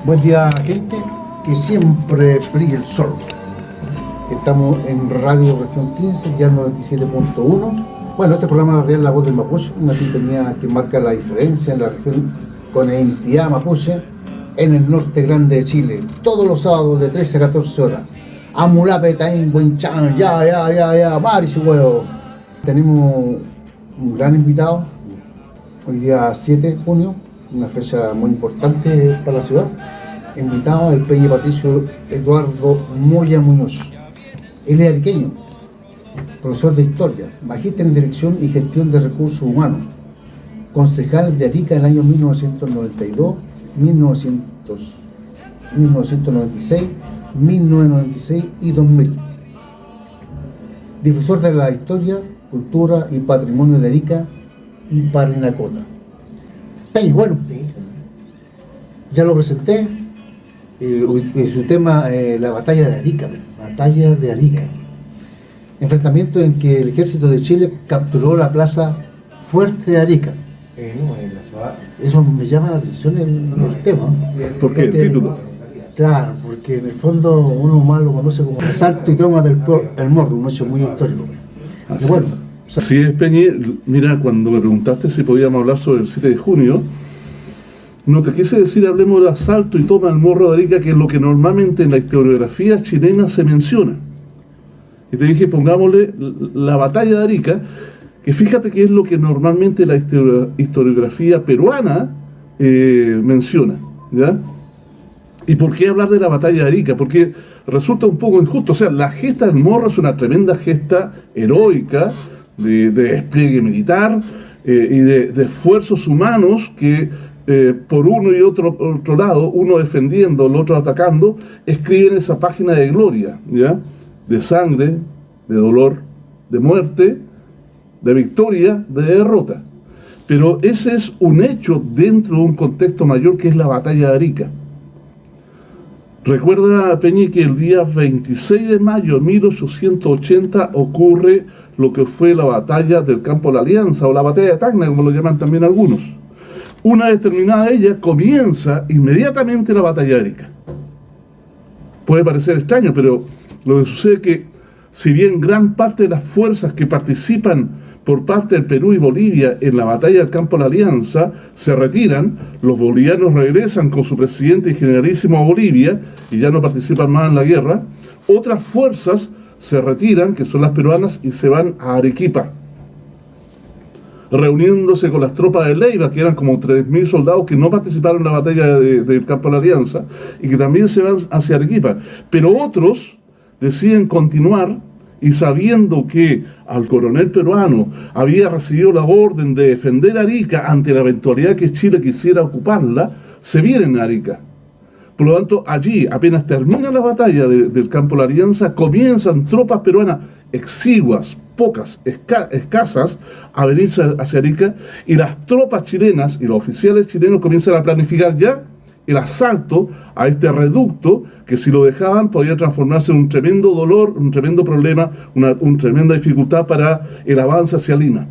Buen día, gente, que siempre brille el sol. Estamos en Radio Región 15, ya 97.1. Bueno, este programa es La Voz del Mapuche, una sintonía que marca la diferencia en la región con identidad mapuche en el norte grande de Chile. Todos los sábados de 13 a 14 horas. Amulape, Taín, Buenchan, ya, Maris y huevo. Tenemos un gran invitado, hoy día 7 de junio, una fecha muy importante para la ciudad. Invitado el Peña Patricio Eduardo Moya Muñoz. Él es ariqueño, profesor de historia, magíster en dirección y gestión de recursos humanos, concejal de Arica en el año 1992, 1996, 1996 y 2000. Difusor de la historia, cultura y patrimonio de Arica y Parinacota. Peña, bueno, ya lo presenté. Su tema, la batalla de Arica. Enfrentamiento en que el ejército de Chile capturó la plaza fuerte de Arica. Eso me llama la atención en los temas. ¿Por qué? El título. Claro, porque en el fondo uno más lo conoce como asalto y toma del El Morro, un hecho muy histórico. Así, bueno, así es, Peñi. Mira, cuando me preguntaste si podíamos hablar sobre el 7 de junio, no te quise decir hablemos del asalto y toma del Morro de Arica, que es lo que normalmente en la historiografía chilena se menciona. Y te dije, pongámosle la batalla de Arica, que fíjate que es lo que normalmente la historiografía peruana menciona, ¿ya? ¿Y por qué hablar de la batalla de Arica? Porque resulta un poco injusto. O sea, la gesta del Morro es una tremenda gesta heroica de despliegue militar y de esfuerzos humanos que por uno y otro lado, uno defendiendo, el otro atacando, escriben esa página de gloria, ¿ya? De sangre, de dolor, de muerte, de victoria, de derrota. Pero ese es un hecho dentro de un contexto mayor que es la batalla de Arica. Recuerda, Peñi, que el día 26 de mayo de 1880 ocurre lo que fue la batalla del Campo de la Alianza, o la batalla de Tacna, como lo llaman también algunos. Una vez terminada ella, comienza inmediatamente la batalla de Arica. Puede parecer extraño, pero lo que sucede es que, si bien gran parte de las fuerzas que participan por parte del Perú y Bolivia en la batalla del Campo de la Alianza se retiran, los bolivianos regresan con su presidente y generalísimo a Bolivia y ya no participan más en la guerra, otras fuerzas se retiran, que son las peruanas, y se van a Arequipa, reuniéndose con las tropas de Leiva, que eran como 3.000 soldados que no participaron en la batalla del Campo de la Alianza y que también se van hacia Arequipa. Pero otros deciden continuar, y sabiendo que al coronel peruano había recibido la orden de defender Arica ante la eventualidad que Chile quisiera ocuparla, se vienen a Arica. Por lo tanto, allí, apenas termina la batalla del Campo de la Alianza, comienzan tropas peruanas exiguas, pocas, escasas, a venirse hacia Arica, y las tropas chilenas y los oficiales chilenos comienzan a planificar ya el asalto a este reducto, que si lo dejaban podía transformarse en un tremendo dolor, un tremendo problema, una tremenda dificultad para el avance hacia Lima.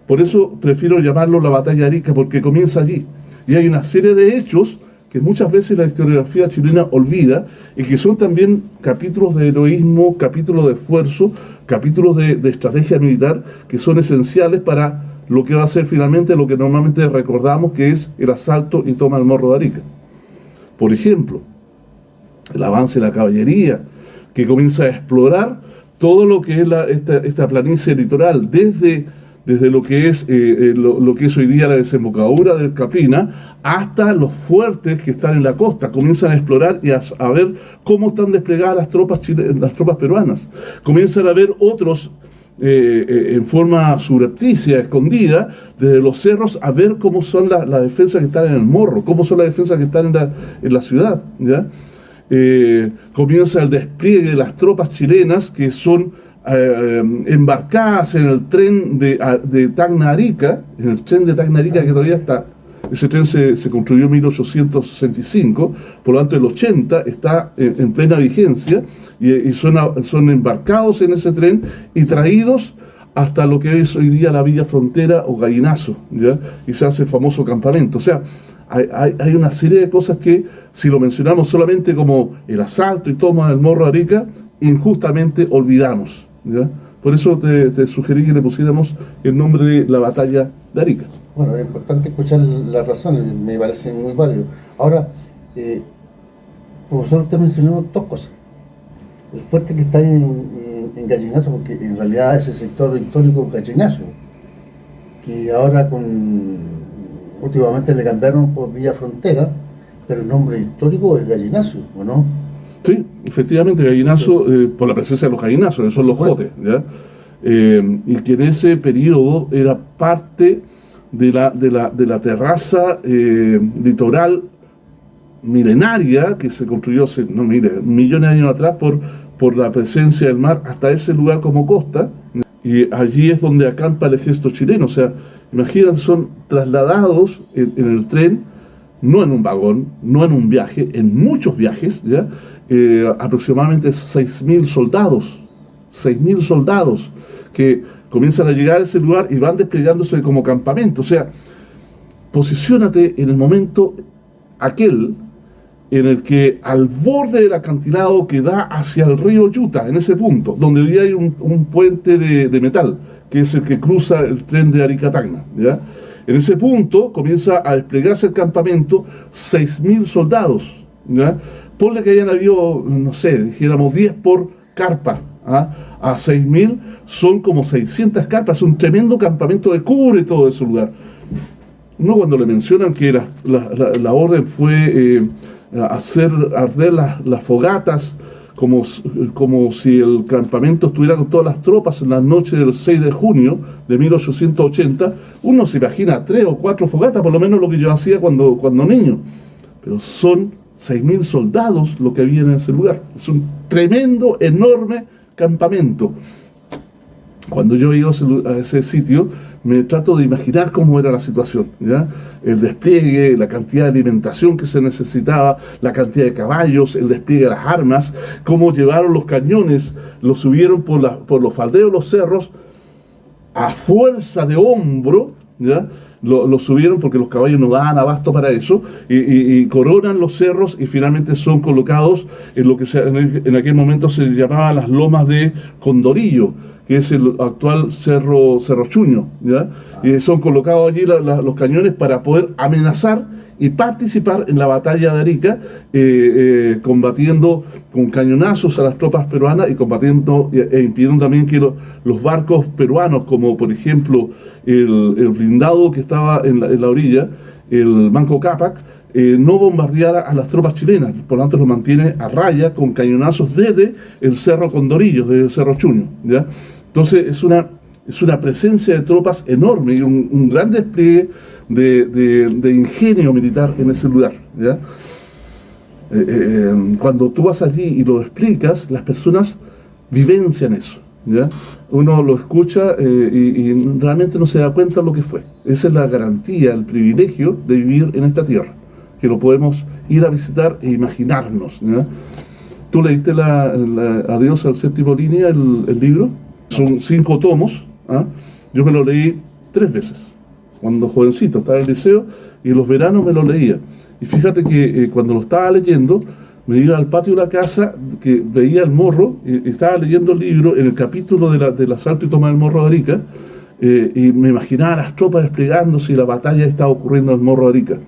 Por eso prefiero llamarlo la batalla de Arica, porque comienza allí. Y hay una serie de hechos que muchas veces la historiografía chilena olvida, y que son también capítulos de heroísmo, capítulos de esfuerzo, capítulos de estrategia militar, que son esenciales para lo que va a ser finalmente lo que normalmente recordamos, que es el asalto y toma del Morro de Arica. Por ejemplo, el avance de la caballería, que comienza a explorar todo lo que es esta planicie litoral, desde lo que es lo que es hoy día la desembocadura del Capina hasta los fuertes que están en la costa. Comienzan a explorar y a ver cómo están desplegadas las tropas peruanas. Comienzan a ver otros en forma subrepticia, escondida, desde los cerros, a ver cómo son las defensas que están en el Morro, cómo son las defensas que están en la ciudad, ¿ya? Comienza el despliegue de las tropas chilenas que son embarcadas en el tren de Tacna a Arica, en el tren de Tacna a Arica, que todavía está. Ese tren se construyó en 1865, por lo tanto el 80 está en plena vigencia, y son embarcados en ese tren y traídos hasta lo que es hoy día la Villa Frontera o Gallinazo, ¿ya? Y se hace el famoso campamento. O sea, hay una serie de cosas que, si lo mencionamos solamente como el asalto y toma del Morro de Arica, injustamente olvidamos, ¿ya? Por eso te sugerí que le pusiéramos el nombre de la batalla de Arica. Bueno, es importante escuchar las razones, me parece muy válido. Ahora, profesor, usted mencionó dos cosas. El fuerte que está en Gallinazo, porque en realidad ese sector histórico Gallinazo, que ahora últimamente le cambiaron por Villa Frontera, pero el nombre histórico es Gallinazo, ¿o no? Sí, efectivamente, Gallinazo, por la presencia de los gallinazos, que son los jotes, ¿ya? Y que en ese periodo era parte de la terraza litoral milenaria que se construyó hace, millones de años atrás por la presencia del mar hasta ese lugar como costa, y allí es donde acampa el ejército chileno. O sea, imagínense, son trasladados en el tren, no en un vagón, no en un viaje, en muchos viajes, ¿ya? Aproximadamente 6.000 soldados que comienzan a llegar a ese lugar y van desplegándose como campamento. O sea, posiciónate en el momento aquel en el que al borde del acantilado que da hacia el río Yuta, en ese punto, donde hoy hay un puente de metal, que es el que cruza el tren de Arica a Tacna, ¿ya? En ese punto comienza a desplegarse el campamento, 6.000 soldados, ¿ya? Ponle que hayan habido, no sé, dijéramos 10 por carpa, ¿ah? A 6.000 son como 600 carpas, es un tremendo campamento que cubre todo ese lugar. No, cuando le mencionan que la orden fue hacer arder las fogatas, como si el campamento estuviera con todas las tropas en la noche del 6 de junio de 1880, uno se imagina 3 o 4 fogatas, por lo menos lo que yo hacía cuando niño. Pero son 6.000 soldados lo que había en ese lugar. Es un tremendo, enorme campamento. Cuando yo iba a ese sitio, me trato de imaginar cómo era la situación, ¿ya? El despliegue, la cantidad de alimentación que se necesitaba, la cantidad de caballos, el despliegue de las armas, cómo llevaron los cañones, los subieron por los faldeos, los cerros, a fuerza de hombro, ¿ya? Lo subieron porque los caballos no daban abasto para eso, y coronan los cerros y finalmente son colocados en lo que en aquel momento se llamaba las lomas de Condorillo, que es el actual Cerro Chuño, ¿ya? Y son colocados allí los cañones para poder amenazar y participar en la batalla de Arica, combatiendo con cañonazos a las tropas peruanas y combatiendo e impidiendo también que los barcos peruanos, como por ejemplo el blindado que estaba en la orilla, el Manco Cápac, no bombardeara a las tropas chilenas. Por lo tanto, lo mantiene a raya con cañonazos desde el Cerro Condorillo, desde el Cerro Chuño, ¿ya? Entonces es una presencia de tropas enorme y un gran despliegue de ingenio militar en ese lugar, ¿ya? Cuando tú vas allí y lo explicas, las personas vivencian eso, ¿ya? Uno lo escucha y realmente no se da cuenta de lo que fue. Esa es la garantía, el privilegio de vivir en esta tierra, que lo podemos ir a visitar e imaginarnos, ¿ya? ¿Tú leíste Adiós al séptimo línea, el libro? Son 5 tomos, ¿ah? Yo me lo leí 3 veces, cuando jovencito, estaba en el liceo, y en los veranos me lo leía. Y fíjate que cuando lo estaba leyendo, me iba al patio de la casa, que veía el morro, y estaba leyendo el libro en el capítulo del asalto y toma del Morro de Arica, y me imaginaba las tropas desplegándose y la batalla estaba ocurriendo en el Morro de Arica.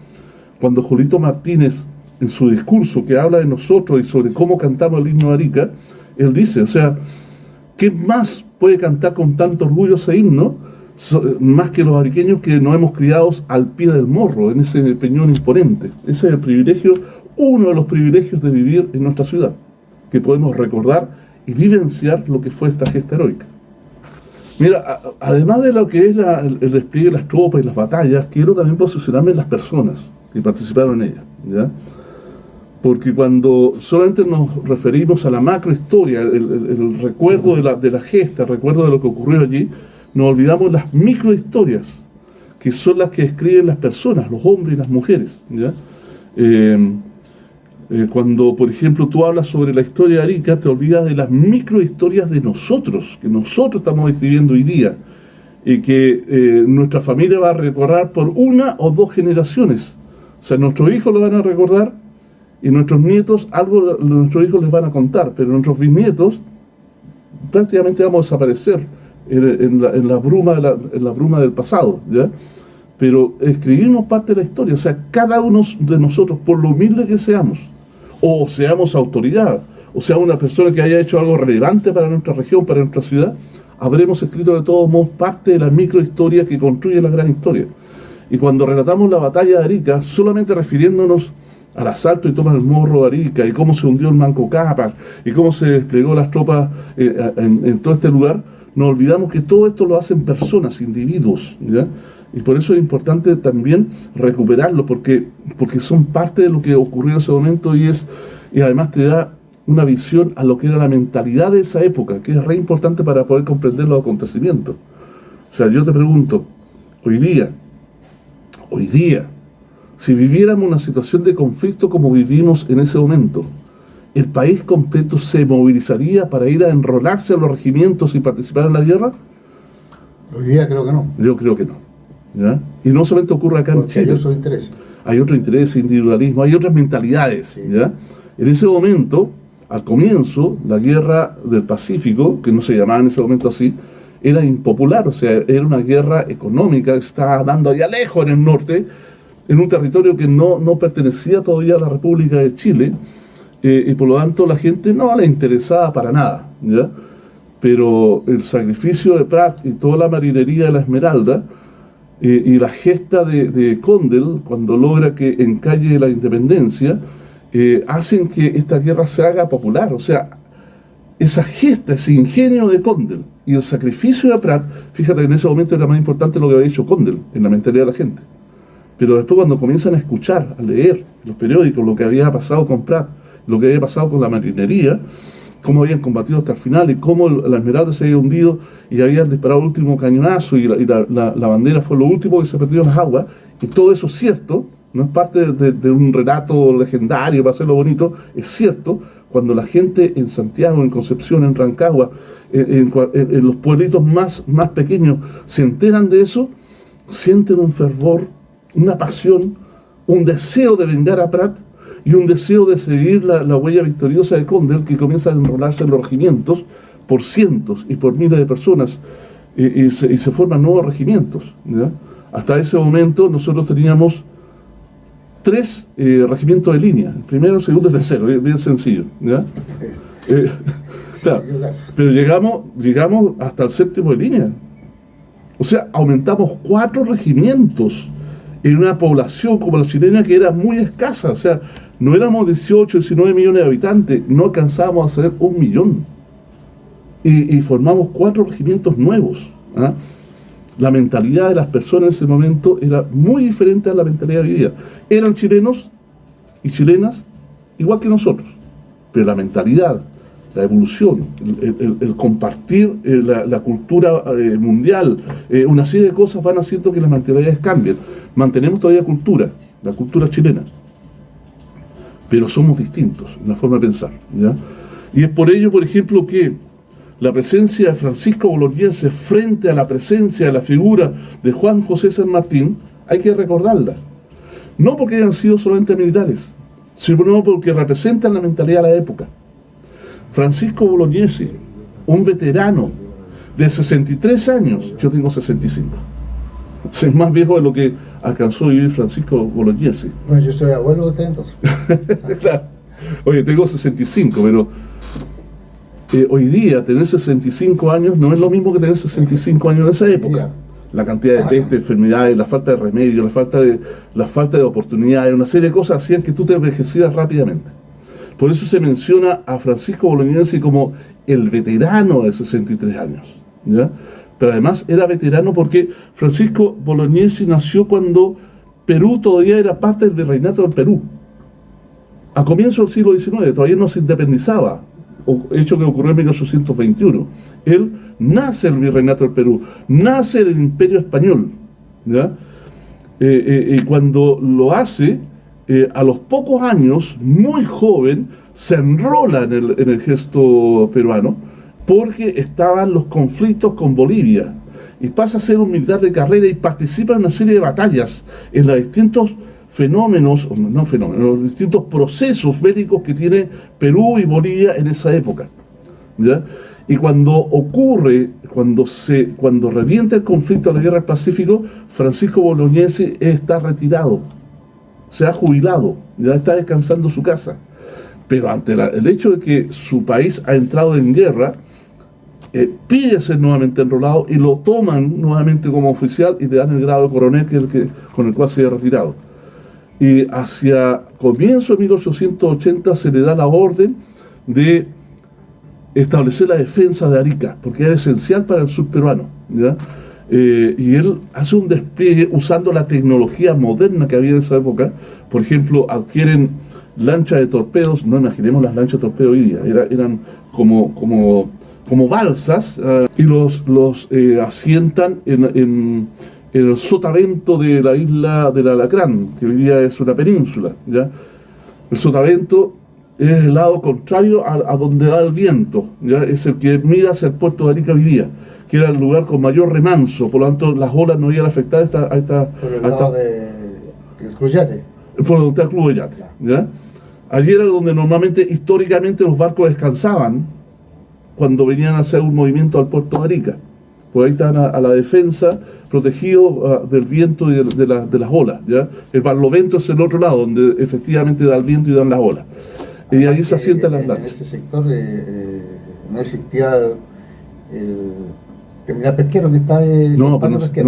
Cuando Julito Martínez, en su discurso que habla de nosotros y sobre cómo cantamos el himno de Arica, él dice, o sea, ¿qué más puede cantar con tanto orgullo ese himno, más que los ariqueños que nos hemos criado al pie del morro, en ese peñón imponente? Ese es el privilegio, uno de los privilegios de vivir en nuestra ciudad, que podemos recordar y vivenciar lo que fue esta gesta heroica. Mira, además de lo que es el despliegue de las tropas y las batallas, quiero también posicionarme en las personas que participaron en ellas, ¿ya? Porque cuando solamente nos referimos a la macrohistoria, el recuerdo de la gesta, el recuerdo de lo que ocurrió allí, nos olvidamos las microhistorias, que son las que escriben las personas, los hombres y las mujeres, ¿ya? Cuando, por ejemplo, tú hablas sobre la historia de Arica, te olvidas de las microhistorias de nosotros, que nosotros estamos escribiendo hoy día, y que nuestra familia va a recordar por 1 o 2 generaciones. O sea, nuestros hijos lo van a recordar y nuestros nietos, algo nuestros hijos les van a contar, pero nuestros bisnietos prácticamente vamos a desaparecer en la bruma del pasado, ¿ya? Pero escribimos parte de la historia, o sea, cada uno de nosotros, por lo humilde que seamos, o seamos autoridad, o sea, una persona que haya hecho algo relevante para nuestra región, para nuestra ciudad, habremos escrito de todos modos parte de la microhistoria que construye la gran historia. Y cuando relatamos la batalla de Arica, solamente refiriéndonos al asalto y toma del Morro de Arica, y cómo se hundió el Manco Cápac, y cómo se desplegó las tropas en todo este lugar, nos olvidamos que todo esto lo hacen personas, individuos, ¿ya? Y por eso es importante también recuperarlo, porque son parte de lo que ocurrió en ese momento y además te da una visión a lo que era la mentalidad de esa época, que es re importante para poder comprender los acontecimientos. O sea, yo te pregunto, hoy día, si viviéramos una situación de conflicto como vivimos en ese momento, ¿el país completo se movilizaría para ir a enrolarse a los regimientos y participar en la guerra? Hoy día creo que no. Yo creo que no, ¿ya? Y no solamente ocurre acá en Chile. Hay otros intereses. Hay otro interés, individualismo, hay otras mentalidades, sí. ¿Ya? En ese momento, al comienzo, la guerra del Pacífico, que no se llamaba en ese momento así, era impopular, o sea, era una guerra económica que estaba dando allá lejos en el norte, en un territorio que no pertenecía todavía a la República de Chile, y por lo tanto la gente no le interesaba para nada, ¿ya? Pero el sacrificio de Prat y toda la marinería de la Esmeralda, y la gesta de Condell, cuando logra que encalle la independencia, hacen que esta guerra se haga popular. O sea, esa gesta, ese ingenio de Condell y el sacrificio de Prat, fíjate que en ese momento era más importante lo que había hecho Condell en la mentalidad de la gente. Pero después cuando comienzan a escuchar, a leer los periódicos, lo que había pasado con Prat, lo que había pasado con la marinería, cómo habían combatido hasta el final y cómo la Esmeralda se había hundido y habían disparado el último cañonazo y la bandera fue lo último que se perdió en las aguas, y todo eso es cierto, no es parte de un relato legendario para hacerlo bonito, es cierto. Cuando la gente en Santiago, en Concepción, en Rancagua, en los pueblitos más pequeños se enteran de eso, sienten un fervor, una pasión, un deseo de vengar a Prat y un deseo de seguir la huella victoriosa de Condell, que comienza a enrolarse en los regimientos por cientos y por miles de personas, y se forman nuevos regimientos, ¿ya? Hasta ese momento nosotros teníamos 3 regimientos de línea, el primero, el segundo y el tercero, bien sencillo, ¿ya? Claro, pero llegamos hasta el 7º de línea. O sea, aumentamos 4 regimientos en una población como la chilena que era muy escasa. O sea, no éramos 18, 19 millones de habitantes, no alcanzábamos a ser 1 millón. Y formamos 4 regimientos nuevos, ¿ah? La mentalidad de las personas en ese momento era muy diferente a la mentalidad de hoy día. Eran chilenos y chilenas igual que nosotros, pero la mentalidad, la evolución, el compartir la cultura mundial, una serie de cosas van haciendo que las mentalidades cambien. Mantenemos todavía cultura, la cultura chilena, pero somos distintos en la forma de pensar, ¿ya? Y es por ello, por ejemplo, que la presencia de Francisco Bolognesi frente a la presencia de la figura de Juan José San Martín, hay que recordarla. No porque hayan sido solamente militares, sino porque representan la mentalidad de la época. Francisco Bolognesi, un veterano de 63 años, yo tengo 65. Es más viejo de lo que alcanzó a vivir Francisco Bolognesi. Bueno, yo soy abuelo de usted entonces. Claro. Oye, tengo 65, pero hoy día tener 65 años no es lo mismo que tener 65 años en esa época. La cantidad de peste, enfermedades, la falta de remedio, la falta de oportunidades, una serie de cosas hacían que tú te envejecieras rápidamente. Por eso se menciona a Francisco Bolognesi como el veterano de 63 años, ¿ya? Pero además era veterano porque Francisco Bolognesi nació cuando Perú todavía era parte del virreinato del Perú. A comienzos del siglo XIX, todavía no se independizaba, hecho que ocurrió en 1821. Él nace el virreinato del Perú, nace el imperio español, ¿ya? Y cuando lo hace, a los pocos años, muy joven, se enrola en el ejército peruano, porque estaban los conflictos con Bolivia, y pasa a ser un militar de carrera y participa en una serie de batallas en los distintos fenómenos, no fenómenos, los distintos procesos bélicos que tiene Perú y Bolivia en esa época, ¿ya? Y cuando ocurre, cuando revienta el conflicto de la Guerra del Pacífico, Francisco Bolognesi está retirado, se ha jubilado, ya está descansando en su casa. Pero ante el hecho de que su país ha entrado en guerra, pide ser nuevamente enrolado y lo toman nuevamente como oficial y le dan el grado de coronel con el cual se ha retirado. Y hacia comienzo de 1880 se le da la orden de establecer la defensa de Arica, porque era esencial para el sur peruano, ¿ya? Y él hace un despliegue usando la tecnología moderna que había en esa época. Por ejemplo, adquieren lanchas de torpedos, no imaginemos las lanchas de torpedo hoy día, eran como balsas, y los asientan en el sotavento de la isla del Alacrán, que hoy día es una península, ¿ya? El sotavento es el lado contrario a donde va el viento, ¿ya? Es el que mira hacia el puerto de Arica hoy día, que era el lugar con mayor remanso, por lo tanto las olas no iban a afectar a esta... Por el lado del Cluyate. Por donde está el Club de Yate, ¿ya? Allí era donde normalmente, históricamente, los barcos descansaban cuando venían a hacer un movimiento al puerto de Arica. Por ahí estaban a la defensa, protegidos del viento y de las olas, ¿ya? El barlovento es el otro lado, donde efectivamente da el viento y dan las olas. Y ahí se asientan las lanchas. En ese sector no existía el terminal pesquero que está en no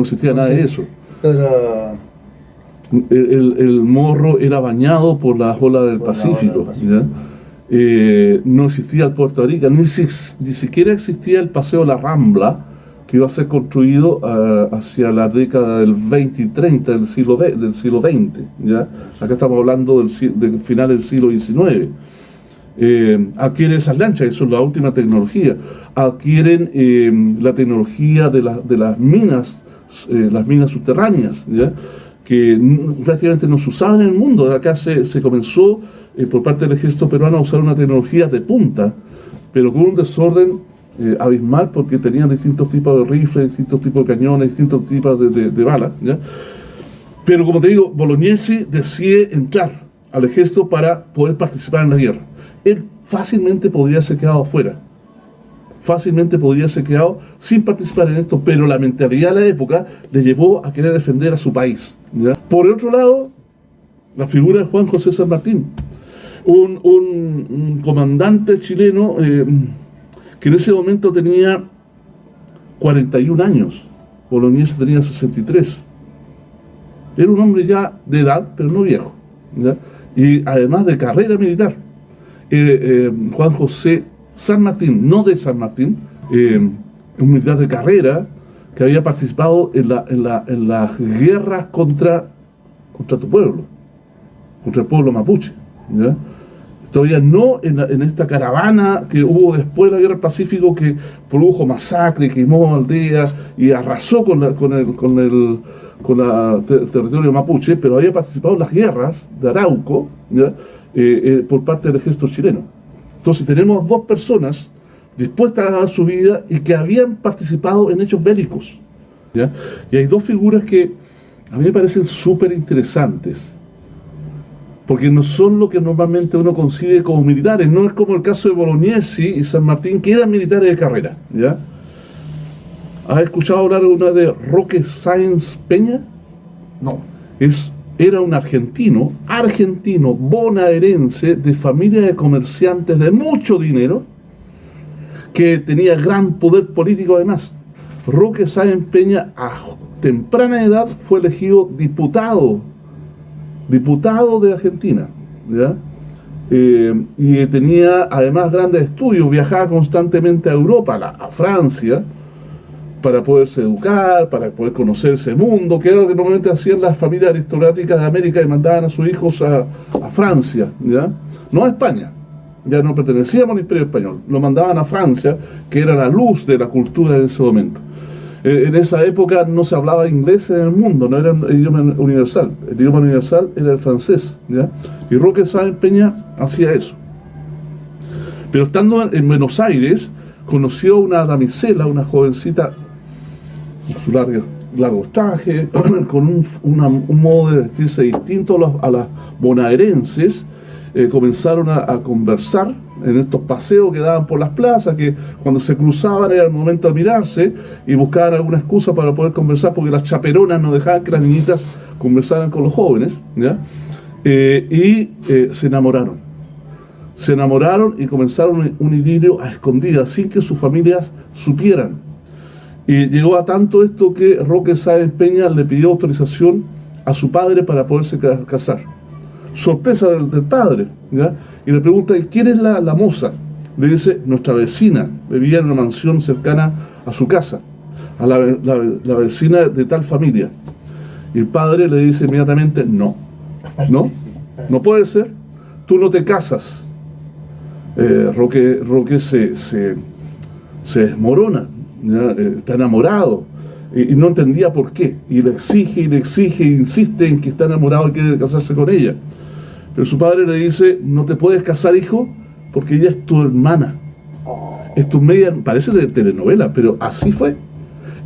existía nada de eso. El morro era bañado por las olas del Pacífico, ¿ya? No existía el puerto de Arica, ni siquiera existía el paseo La Rambla, que iba a ser construido hacia la década del 20 y 30 del siglo XX, ¿ya? Acá estamos hablando del final del siglo XIX. Adquieren esas lanchas, eso es la última tecnología. Adquieren la tecnología de las minas subterráneas, ¿ya? Que prácticamente no se usaba en el mundo. Acá se comenzó por parte del ejército peruano a usar una tecnología de punta, pero con un desorden abismal, porque tenían distintos tipos de rifles, distintos tipos de cañones, distintos tipos de balas, ¿ya? Pero como te digo, Bolognesi decide entrar al ejército para poder participar en la guerra. Él fácilmente podría haberse quedado afuera, fácilmente podría haberse quedado sin participar en esto, pero la mentalidad de la época le llevó a querer defender a su país, ¿ya? Por otro lado, la figura de Juan José San Martín, un comandante chileno que en ese momento tenía 41 años, Bolognesi tenía 63. Era un hombre ya de edad, pero no viejo, ¿ya? Y además de carrera militar. Juan José San Martín, no de San Martín, un militar de carrera que había participado en las guerras contra tu pueblo, contra el pueblo mapuche, ¿ya? Todavía no en esta caravana que hubo después de la Guerra del Pacífico, que produjo masacre, quemó aldeas y arrasó con el territorio mapuche, pero había participado en las guerras de Arauco, ¿ya? Por parte del ejército chileno. Entonces tenemos dos personas dispuestas a dar su vida y que habían participado en hechos bélicos, ¿ya? Y hay dos figuras que a mí me parecen súper interesantes, porque no son lo que normalmente uno concibe como militares. No es como el caso de Bolognesi y San Martín, que eran militares de carrera, ¿ya? ¿Has escuchado hablar una de Roque Sáenz Peña? No. Era un argentino bonaerense, de familia de comerciantes de mucho dinero, que tenía gran poder político además. Roque Sáenz Peña, a temprana edad, fue elegido diputado de Argentina, ¿ya? Y tenía además grandes estudios, viajaba constantemente a Europa, a Francia, para poderse educar, para poder conocer ese mundo, que era lo que normalmente hacían las familias aristocráticas de América, y mandaban a sus hijos a Francia, ¿ya? No a España, ya no pertenecíamos al Imperio Español, lo mandaban a Francia, que era la luz de la cultura en ese momento. En esa época no se hablaba inglés en el mundo, no era un idioma universal. El idioma universal era el francés, ¿ya? Y Roque Sáenz Peña hacía eso. Pero estando en Buenos Aires, conoció a una damisela, una jovencita, con su larga largos trajes, con un modo de vestirse distinto a las bonaerenses. Comenzaron a conversar en estos paseos que daban por las plazas, que cuando se cruzaban era el momento de mirarse y buscaban alguna excusa para poder conversar, porque las chaperonas no dejaban que las niñitas conversaran con los jóvenes, ¿ya? Se enamoraron. Se enamoraron y comenzaron un idilio a escondidas, sin que sus familias supieran. Y llegó a tanto esto que Roque Sáenz Peña le pidió autorización a su padre para poderse casar. Sorpresa del padre, ¿ya? Y le pregunta, ¿quién es la moza? Le dice, nuestra vecina, vivía en una mansión cercana a su casa, a la vecina de tal familia. Y el padre le dice inmediatamente, no puede ser, tú no te casas. Roque se desmorona, ¿ya? Está enamorado y no entendía por qué, y le exige e insiste en que está enamorado y quiere casarse con ella. Pero su padre le dice, no te puedes casar, hijo, porque ella es tu hermana, es tu media, parece de telenovela, pero así fue,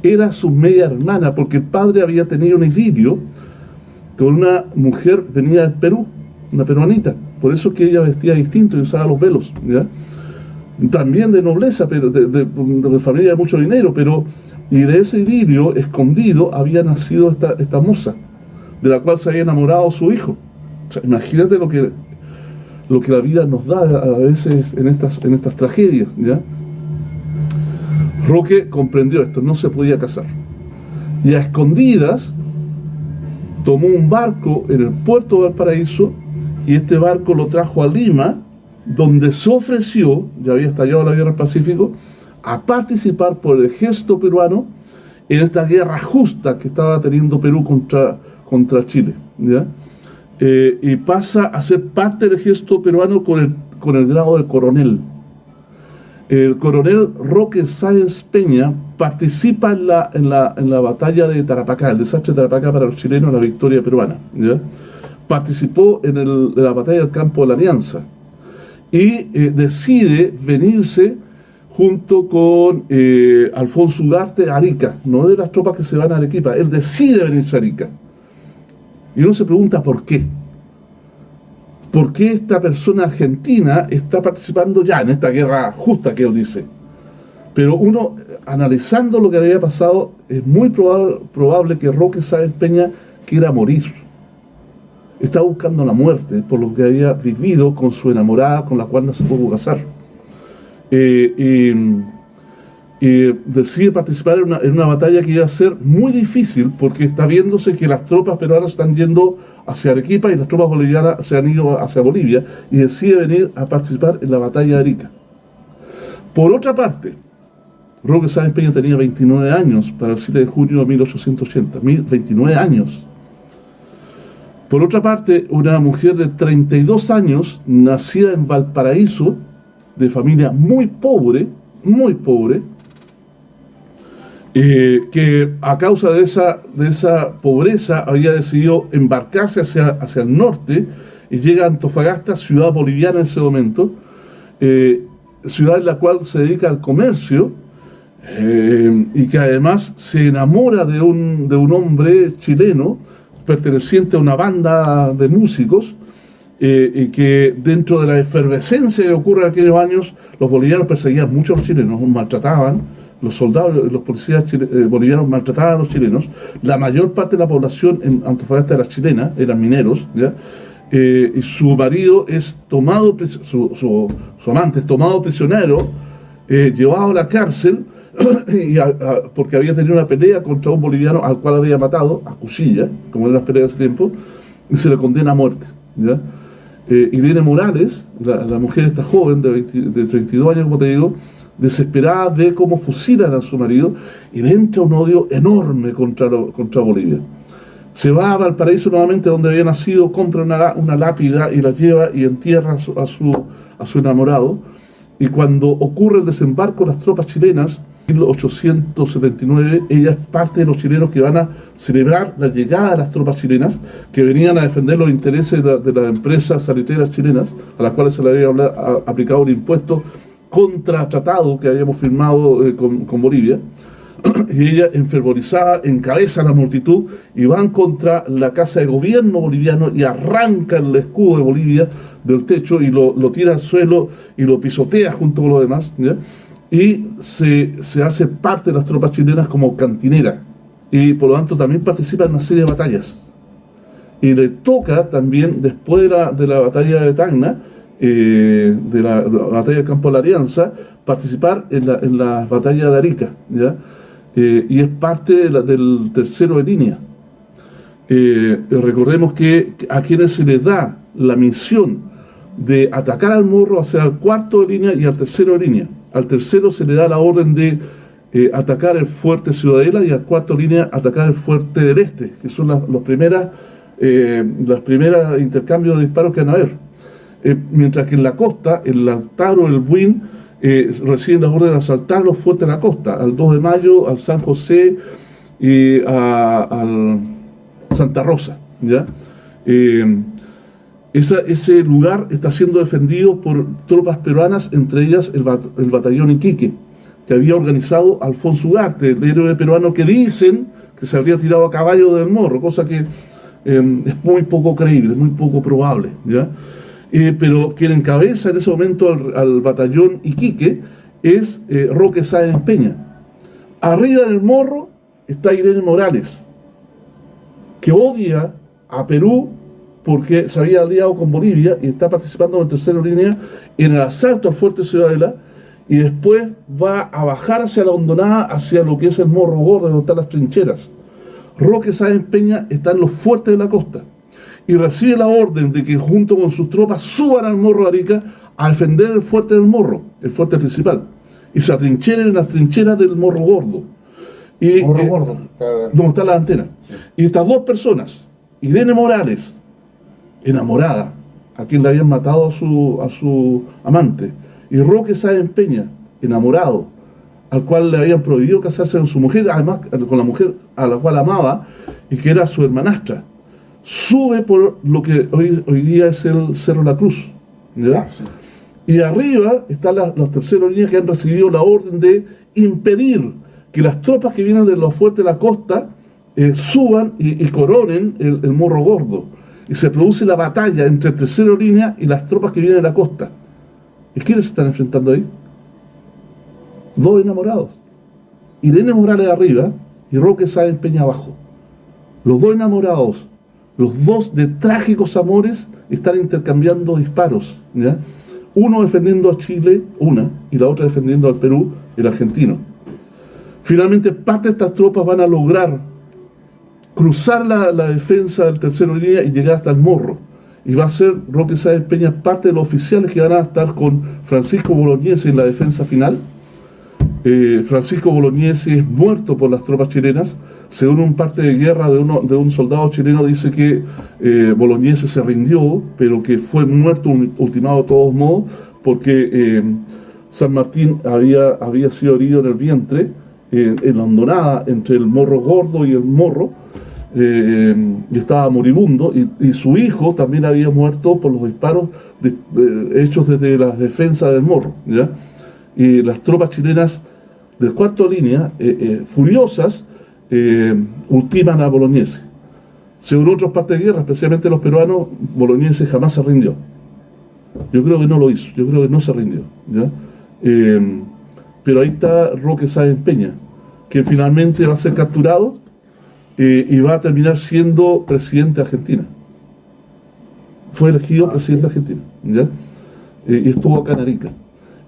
era su media hermana, porque el padre había tenido un idilio con una mujer venida del Perú, una peruanita, por eso es que ella vestía distinto y usaba los velos, ¿ya? También de nobleza, pero de familia de mucho dinero, y de ese idilio escondido había nacido esta moza, de la cual se había enamorado su hijo. O sea, imagínate lo que la vida nos da a veces en estas tragedias, ¿ya? Roque comprendió esto, no se podía casar. Y a escondidas tomó un barco en el puerto de Valparaíso, y este barco lo trajo a Lima, donde se ofreció, ya había estallado la guerra del Pacífico, a participar por el ejército peruano en esta guerra justa que estaba teniendo Perú contra Chile, ¿ya? Y pasa a ser parte del ejército peruano con el grado de coronel. El coronel Roque Sáenz Peña participa en la batalla de Tarapacá, el desastre de Tarapacá para los chilenos, la victoria peruana, ¿ya? Participó en la batalla del Campo de la Alianza y decide venirse junto con Alfonso Ugarte a Arica, no de las tropas que se van a Arequipa, él decide venirse a Arica. Y uno se pregunta por qué. ¿Por qué esta persona argentina está participando ya en esta guerra justa que él dice? Pero uno, analizando lo que había pasado, es muy probable que Roque Sáenz Peña quiera morir. Está buscando la muerte por lo que había vivido con su enamorada, con la cual no se pudo casar. Decide participar en una batalla que iba a ser muy difícil, porque está viéndose que las tropas peruanas están yendo hacia Arequipa y las tropas bolivianas se han ido hacia Bolivia, y decide venir a participar en la batalla de Arica. Por otra parte, Roque Sáenz Peña tenía 29 años para el 7 de junio de 1880, 29 años. Por otra parte, una mujer de 32 años, nacida en Valparaíso, de familia muy pobre, que a causa de esa pobreza había decidido embarcarse hacia el norte, y llega a Antofagasta, ciudad boliviana en ese momento, ciudad en la cual se dedica al comercio, y que además se enamora de un hombre chileno perteneciente a una banda de músicos, y que dentro de la efervescencia que ocurre en aquellos años, los bolivianos perseguían mucho a los chilenos, los maltrataban, los soldados, los policías bolivianos maltrataban a los chilenos. La mayor parte de la población en Antofagasta era chilena, eran mineros, ¿ya? Y su marido es tomado, su amante es tomado prisionero, llevado a la cárcel, porque había tenido una pelea contra un boliviano al cual había matado a cuchilla, como eran las peleas de ese tiempo, y se le condena a muerte, ¿ya? Irene Morales, la mujer esta joven de 32 años, como te digo, desesperada, ve cómo fusilan a su marido y le entra un odio enorme contra Bolivia. Se va a Valparaíso nuevamente, donde había nacido, compra una lápida y la lleva y entierra a su enamorado. Y cuando ocurre el desembarco de las tropas chilenas, en 1879, ella es parte de los chilenos que van a celebrar la llegada de las tropas chilenas, que venían a defender los intereses de las empresas salitreras chilenas, a las cuales se le había aplicado un impuesto contratratado que habíamos firmado con Bolivia. y ella, enfervorizada, encabeza a la multitud y van contra la casa de gobierno boliviano y arrancan el escudo de Bolivia del techo y lo tira al suelo y lo pisotea junto con los demás, ¿ya? Y se hace parte de las tropas chilenas como cantinera y por lo tanto también participa en una serie de batallas. Y le toca también, después de la batalla de Tacna, de la batalla del Campo de la Alianza, participar en la batalla de Arica, ¿ya? Y es parte del tercero de línea. Recordemos que a quienes se les da la misión de atacar al Morro hacia el cuarto de línea y al tercero de línea. Al tercero se le da la orden de atacar el fuerte Ciudadela y al cuarto de línea atacar el fuerte del Este, que son las primeras intercambios de disparos que van a haber. Mientras que en la costa, el Lautaro, el Buin, reciben la orden de asaltar los fuertes de la costa, al 2 de mayo, al San José y al Santa Rosa, ¿ya? Ese lugar está siendo defendido por tropas peruanas, entre ellas el batallón Iquique, que había organizado Alfonso Ugarte, el héroe peruano que dicen que se habría tirado a caballo del Morro, cosa que es muy poco creíble, muy poco probable, ¿ya? Pero quien encabeza en ese momento al batallón Iquique es Roque Sáenz Peña. Arriba en el Morro está Irene Morales, que odia a Perú porque se había aliado con Bolivia y está participando en tercera línea en el asalto al fuerte Ciudadela y después va a bajar hacia la hondonada, hacia lo que es el Morro Gordo, donde están las trincheras. Roque Sáenz Peña está en los fuertes de la costa y recibe la orden de que junto con sus tropas suban al Morro de Arica a defender el fuerte del Morro, el fuerte principal, y se atrincheren en las trincheras del Morro Gordo. Y, Morro Gordo, donde está la antena. Sí. Y estas dos personas, Irene Morales, enamorada, a quien le habían matado a su amante, y Roque Sáenz Peña, enamorado, al cual le habían prohibido casarse con su mujer, además con la mujer a la cual amaba y que era su hermanastra, sube por lo que hoy día es el Cerro La Cruz, ¿ya? Sí. Y arriba están las terceras líneas que han recibido la orden de impedir que las tropas que vienen de los fuertes de la costa suban y coronen el Morro Gordo. Y se produce la batalla entre el tercero línea y las tropas que vienen de la costa. ¿Y quiénes se están enfrentando ahí? Dos enamorados. Irene Morales arriba y Roque Sáenz Peña abajo. Los dos enamorados, los dos de trágicos amores, están intercambiando disparos, ¿ya? Uno defendiendo a Chile, y la otra defendiendo al Perú, el argentino. Finalmente, parte de estas tropas van a lograr cruzar la defensa del tercero línea y llegar hasta el Morro. Y va a ser Roque Sáenz Peña parte de los oficiales que van a estar con Francisco Bolognesi en la defensa final. Francisco Bolognesi es muerto por las tropas chilenas. Según un parte de guerra de un soldado chileno, dice que Bolognesi se rindió, pero que fue muerto, ultimado de todos modos, porque San Martín había sido herido en el vientre, en la hondonada entre el Morro Gordo y el Morro, y estaba moribundo, y su hijo también había muerto por los disparos hechos desde las defensas del Morro, ¿ya? Y las tropas chilenas del cuarto línea, furiosas, ultiman a Bolognesi. Según otras partes de guerra, especialmente los peruanos, Bolognesi jamás se rindió. Yo creo que no lo hizo, yo creo que no se rindió, ¿ya? Pero ahí está Roque Sáenz Peña, que finalmente va a ser capturado y va a terminar siendo presidente de Argentina. Fue elegido presidente de Argentina, ¿ya? Y estuvo acá en Arica.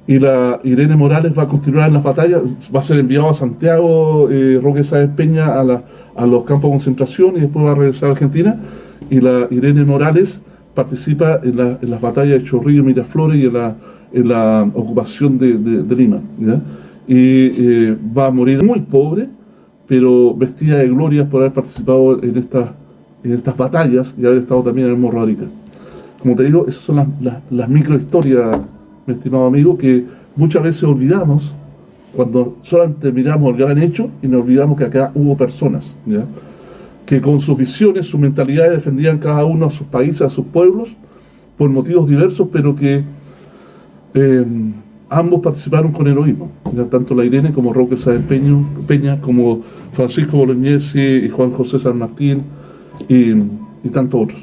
Y la Irene Morales va a continuar en las batallas, va a ser enviado a Santiago, Roque Sáenz Peña a los campos de concentración y después va a regresar a Argentina. Y la Irene Morales participa en las batallas de Chorrillo, Miraflores y en la ocupación de Lima, ¿ya? Y va a morir muy pobre, pero vestida de gloria por haber participado en estas batallas y haber estado también en el Morro de Arica. Como te digo, esas son las microhistorias, mi estimado amigo, que muchas veces olvidamos cuando solamente miramos el gran hecho y nos olvidamos que acá hubo personas, ¿ya? Que con sus visiones, sus mentalidades defendían cada uno a sus países, a sus pueblos, por motivos diversos, pero que ambos participaron con heroísmo, ya tanto la Irene como Roque Sáenz Peña, como Francisco Bolognesi y Juan José San Martín y tantos otros.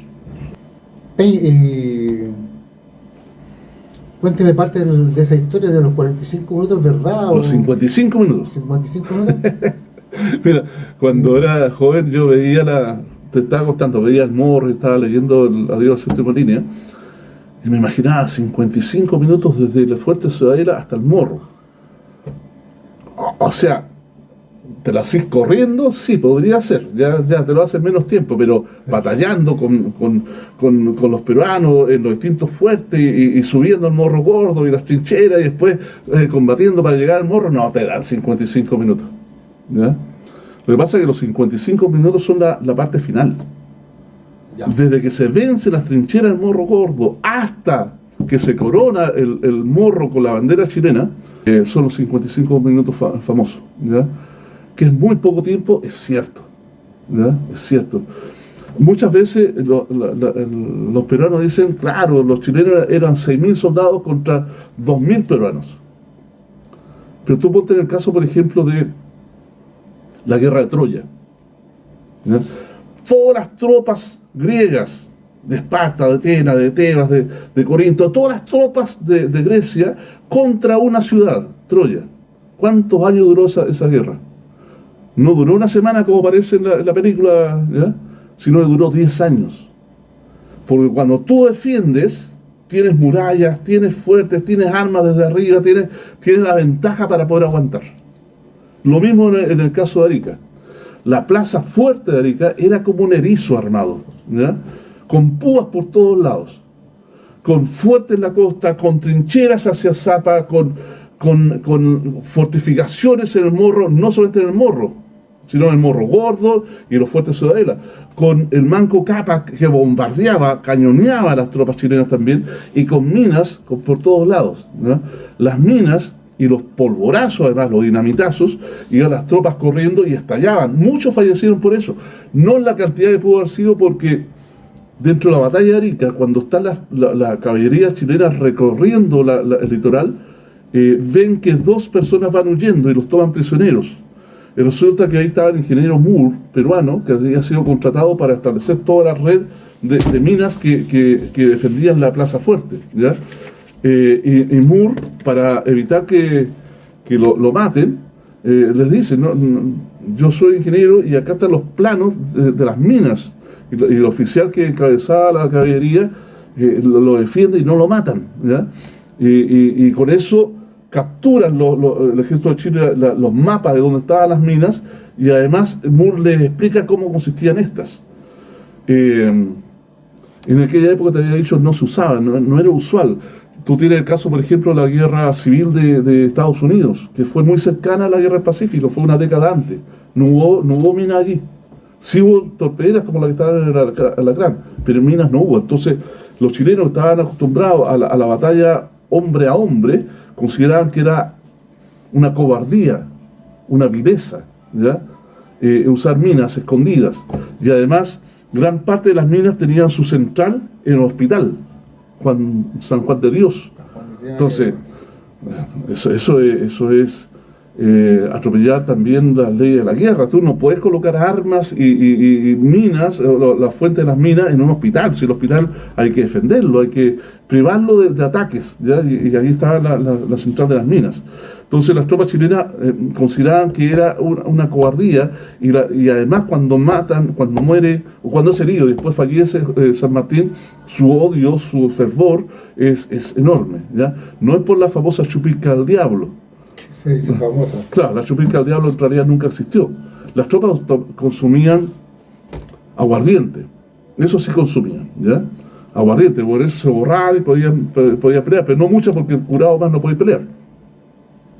Cuénteme parte de esa historia de los 45 minutos, ¿verdad? Los 55 minutos. 55 minutos. Mira, cuando era joven yo te estaba contando, veía el Morro y estaba leyendo el Adiós al Séptimo Línea, y me imaginaba 55 minutos desde el Fuerte Ciudadela hasta el Morro. O sea, ¿te lo haces corriendo? Sí, podría ser, ya te lo haces menos tiempo, pero batallando con los peruanos en los distintos fuertes y subiendo al Morro Gordo y las trincheras y después combatiendo para llegar al Morro, no te dan 55 minutos. ¿Ya? Lo que pasa es que los 55 minutos son la parte final. Ya. Desde que se vence las trincheras del Morro Gordo hasta que se corona el morro con la bandera chilena, son los 55 minutos famosos. ¿Ya? Que es muy poco tiempo, es cierto. ¿Ya? Es cierto. Muchas veces los peruanos dicen, claro, los chilenos eran 6.000 soldados contra 2.000 peruanos. Pero tú ponte en el caso, por ejemplo, de la guerra de Troya. ¿Ya? Todas las tropas griegas de Esparta, de Atenas, de Tebas, de Corinto, todas las tropas de Grecia contra una ciudad, Troya. ¿Cuántos años duró esa guerra? No duró una semana como parece en la película, ¿ya? Sino que duró 10 años. Porque cuando tú defiendes, tienes murallas, tienes fuertes, tienes armas desde arriba, tienes la ventaja para poder aguantar. Lo mismo en el caso de Arica. La plaza fuerte de Arica era como un erizo armado, ¿ya? Con púas por todos lados, con fuertes en la costa, con trincheras hacia Zapa, con fortificaciones en el Morro, no solamente en el Morro, sino en el Morro Gordo y los fuertes Ciudadela, con el Manco Cápac que bombardeaba, cañoneaba a las tropas chilenas también, y con minas por todos lados, ¿ya? Las minas y los polvorazos, además, los dinamitazos, iban las tropas corriendo y estallaban. Muchos fallecieron por eso. No en la cantidad que pudo haber sido, porque dentro de la batalla de Arica, cuando está la caballería chilena recorriendo el litoral, ven que 2 personas van huyendo y los toman prisioneros. Y resulta que ahí estaba el ingeniero Moore, peruano, que había sido contratado para establecer toda la red de minas que defendían la Plaza Fuerte, ¿ya? Y Moore, para evitar que lo maten, les dice, no, yo soy ingeniero y acá están los planos de las minas, y el oficial que encabezaba la caballería lo defiende y no lo matan, ¿ya? Y con eso capturan el ejército de Chile los mapas de donde estaban las minas, y además Moore les explica cómo consistían estas. En aquella época, te había dicho, no se usaba, no era usual. Tú tienes el caso, por ejemplo, de la guerra civil de Estados Unidos, que fue muy cercana a la guerra del Pacífico, fue una década antes. No hubo minas allí. Sí hubo torpederas como la que estaba en el Alacrán, pero minas no hubo. Entonces, los chilenos que estaban acostumbrados a la batalla hombre a hombre, consideraban que era una cobardía, una vileza, ¿ya? Usar minas escondidas. Y además, gran parte de las minas tenían su central en el hospital San Juan de Dios. Entonces, eso es atropellar también las leyes de la guerra. Tú no puedes colocar armas y minas, la fuente de las minas, en un hospital. Si el hospital hay que defenderlo, hay que privarlo de ataques, ¿ya? Y ahí está la central de las minas. Entonces las tropas chilenas consideraban que era una cobardía, y además cuando muere, o cuando es herido y después fallece San Martín, su odio, su fervor es enorme, ¿ya? No es por la famosa chupirca del diablo. Se dice famosa. Claro, la chupirca del diablo en realidad nunca existió. Las tropas consumían aguardiente, eso sí consumían, ¿ya? Aguardiente, por eso se borraban y podían pelear, pero no muchas, porque el curado más no podía pelear.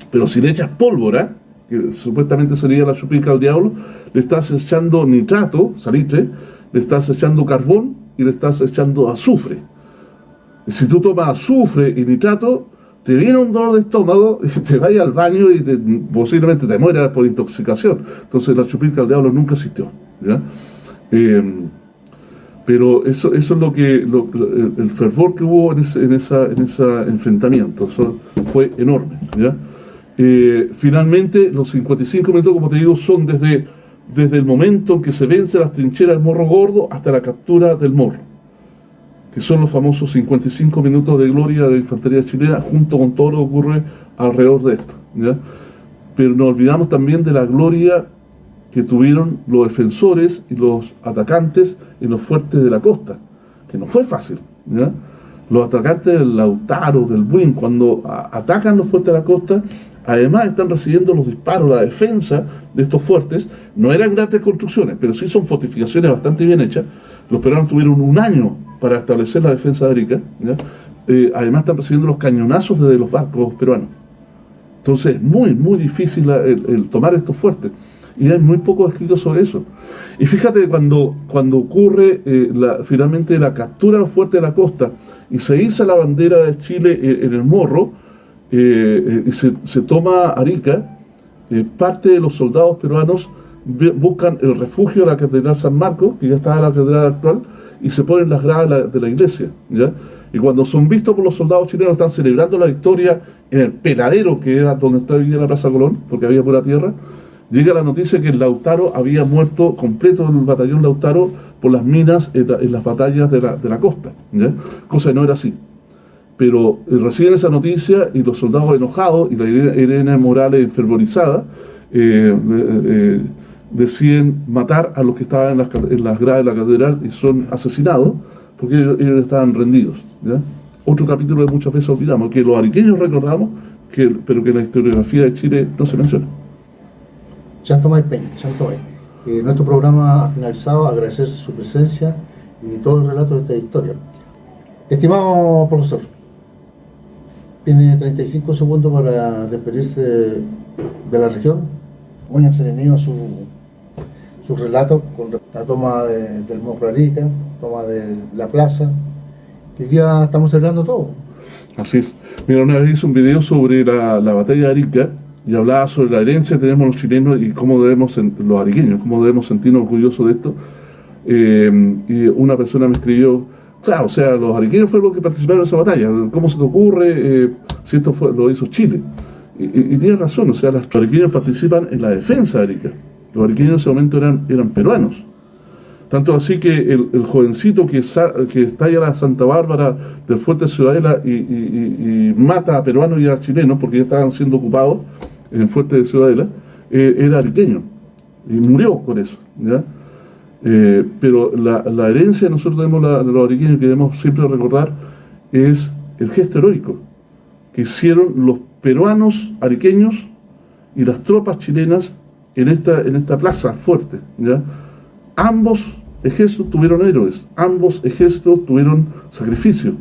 Pero si le echas pólvora, que supuestamente sería la chupirca del diablo, le estás echando nitrato, salitre, le estás echando carbón y le estás echando azufre. Y si tú tomas azufre y nitrato, te viene un dolor de estómago y te vas al baño y posiblemente te mueras por intoxicación. Entonces la chupirca del diablo nunca existió, ¿ya? Pero eso es el fervor que hubo en ese enfrentamiento. Eso fue enorme, ¿ya? Finalmente, los 55 minutos, como te digo, son desde el momento en que se vence las trincheras del Morro Gordo hasta la captura del Morro, que son los famosos 55 minutos de gloria de la infantería chilena, junto con todo lo que ocurre alrededor de esto, ¿ya? Pero nos olvidamos también de la gloria que tuvieron los defensores y los atacantes en los fuertes de la costa, que no fue fácil, ¿ya? Los atacantes del Lautaro, del Buin, cuando atacan los fuertes de la costa, además están recibiendo los disparos, la defensa de estos fuertes. No eran grandes construcciones, pero sí son fortificaciones bastante bien hechas. Los peruanos tuvieron un año para establecer la defensa de Arica, ¿ya? Además están recibiendo los cañonazos desde los barcos peruanos. Entonces es muy, muy difícil el tomar estos fuertes. Y hay muy poco escrito sobre eso. Y fíjate, cuando ocurre finalmente la captura de los fuertes de la costa y se iza la bandera de Chile en el Morro, y se toma Arica, parte de los soldados peruanos buscan el refugio de la Catedral San Marcos, que ya está en la catedral actual, y se ponen las gradas de la iglesia, ¿ya? Y cuando son vistos por los soldados chilenos, están celebrando la victoria en el peladero, que era donde está hoy día la Plaza Colón, porque había pura tierra. Llega la noticia que el Lautaro había muerto completo, el batallón Lautaro, por las minas en las batallas de la costa, ¿ya? Cosa que no era así. Pero reciben esa noticia y los soldados enojados y la Irene Morales enfervorizada deciden matar a los que estaban en las gradas de la catedral y son asesinados porque ellos estaban rendidos, ¿ya? Otro capítulo que muchas veces olvidamos, que los ariqueños recordamos, pero que en la historiografía de Chile no se menciona. Chantomay Peña, Chantomay. Nuestro programa ha finalizado, agradecer su presencia y todo el relato de esta historia. Estimado profesor, tiene 35 segundos para despedirse de la región. Muy entretenido su relato con la toma del Morro Arica, toma de la plaza, que hoy día estamos celebrando todo. Así es. Mira, una vez hice un video sobre la batalla de Arica y hablaba sobre la herencia que tenemos los chilenos y cómo debemos, los ariqueños, cómo debemos sentirnos orgullosos de esto. Y una persona me escribió: claro, o sea, los ariqueños fueron los que participaron en esa batalla. ¿Cómo se te ocurre si esto lo hizo Chile? Y tiene razón, o sea, los ariqueños participan en la defensa de Arica. Los ariqueños en ese momento eran peruanos. Tanto así que el jovencito que estalla la Santa Bárbara del fuerte Ciudadela y mata a peruanos y a chilenos porque ya estaban siendo ocupados en el fuerte de Ciudadela, era ariqueño y murió con eso, ¿ya? Pero la herencia que nosotros tenemos de los ariqueños que debemos siempre recordar es el gesto heroico que hicieron los peruanos ariqueños y las tropas chilenas en esta plaza fuerte, ¿ya? Ambos ejércitos tuvieron héroes, ambos ejércitos tuvieron sacrificio,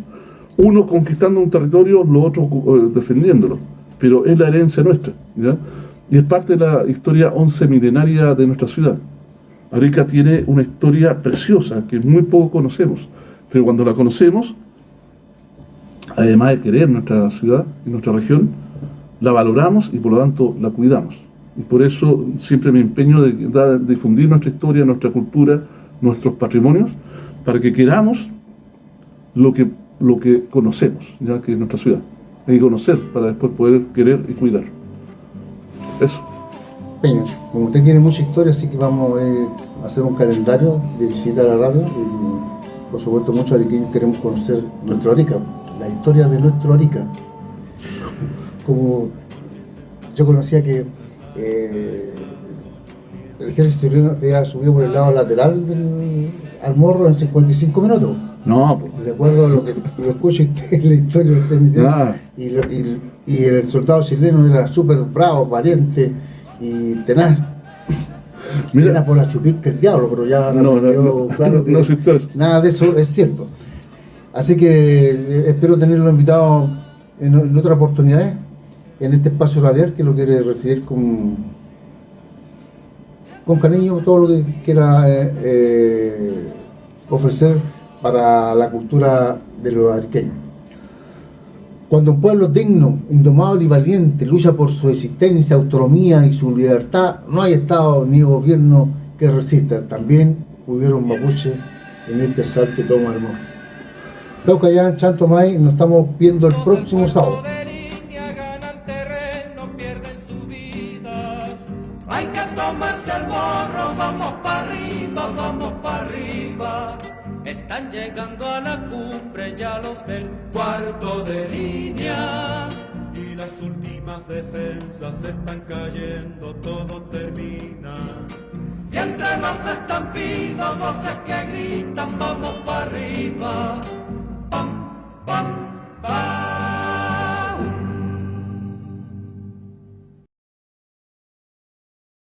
unos conquistando un territorio, los otros defendiéndolo, pero es la herencia nuestra, ¿ya? Y es parte de la historia 11 milenaria de nuestra ciudad. Arica tiene una historia preciosa que muy poco conocemos, pero cuando la conocemos, además de querer nuestra ciudad y nuestra región, la valoramos y por lo tanto la cuidamos. Y por eso siempre me empeño de difundir nuestra historia, nuestra cultura, nuestros patrimonios, para que queramos lo que conocemos, ya que es nuestra ciudad. Hay que conocer para después poder querer y cuidar. Eso. Peña, como usted tiene mucha historia, así que vamos a hacer un calendario de visita a la radio y por supuesto muchos ariqueños queremos conocer nuestro Arica, la historia de nuestro Arica. Como yo conocía que el ejército chileno había subido por el lado lateral al Morro en 55 minutos. No, pues. De acuerdo a lo que lo escucho en la historia de usted, y el soldado chileno era súper bravo, valiente y tenaz. Mira, era por la chupica el diablo, pero ya claro que no existe eso. Nada de eso es cierto. Así que espero tenerlo invitado en otras oportunidades en este espacio radial que lo quiere recibir con cariño, todo lo que quiera ofrecer para la cultura de los ariqueños. Cuando un pueblo digno, indomable y valiente lucha por su existencia, autonomía y su libertad, no hay Estado ni gobierno que resista. También hubieron mapuches en este Santo Tomás hermoso. Caucayán, Chantomay, nos estamos viendo el próximo sábado. Hay que tomarse el morro, vamos para arriba, vamos para arriba. Están llegando a la cumbre ya los del cuarto de línea. Y las últimas defensas están cayendo, todo termina. Y entre los estampidos, voces que gritan, vamos para arriba. Pam, pam.